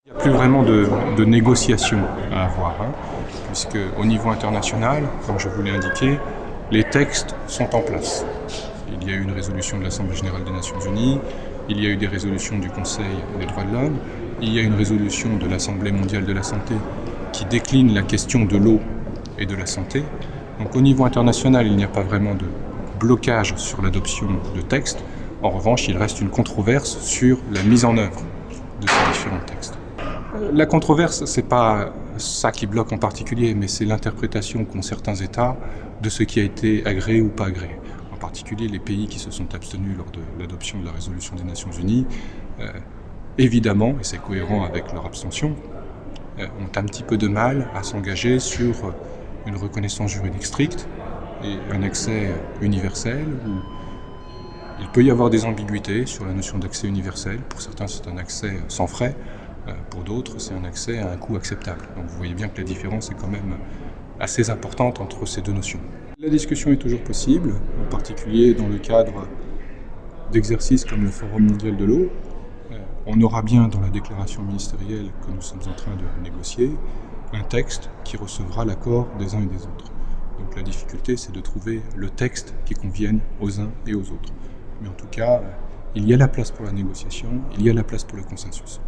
Il n'y a plus vraiment de négociation à avoir, puisque au niveau international, comme je vous l'ai indiqué, les textes sont en place. Il y a eu une résolution de l'Assemblée générale des Nations unies, il y a eu des résolutions du Conseil des droits de l'homme, il y a une résolution de l'Assemblée mondiale de la santé qui décline la question de l'eau et de la santé. Donc au niveau international, il n'y a pas vraiment de blocage sur l'adoption de textes. En revanche, il reste une controverse sur la mise en œuvre de ces différents textes. La controverse, ce n'est pas ça qui bloque en particulier, mais c'est l'interprétation qu'ont certains États de ce qui a été agréé ou pas agréé. En particulier les pays qui se sont abstenus lors de l'adoption de la résolution des Nations Unies, évidemment, et c'est cohérent avec leur abstention, ont un petit peu de mal à s'engager sur une reconnaissance juridique stricte et un accès universel où il peut y avoir des ambiguïtés sur la notion d'accès universel. Pour certains, c'est un accès sans frais. Pour d'autres, c'est un accès à un coût acceptable. Donc vous voyez bien que la différence est quand même assez importante entre ces deux notions. La discussion est toujours possible, en particulier dans le cadre d'exercices comme le Forum mondial de l'eau. On aura bien dans la déclaration ministérielle que nous sommes en train de négocier un texte qui recevra l'accord des uns et des autres. Donc la difficulté, c'est de trouver le texte qui convienne aux uns et aux autres. Mais en tout cas, il y a la place pour la négociation, il y a la place pour le consensus.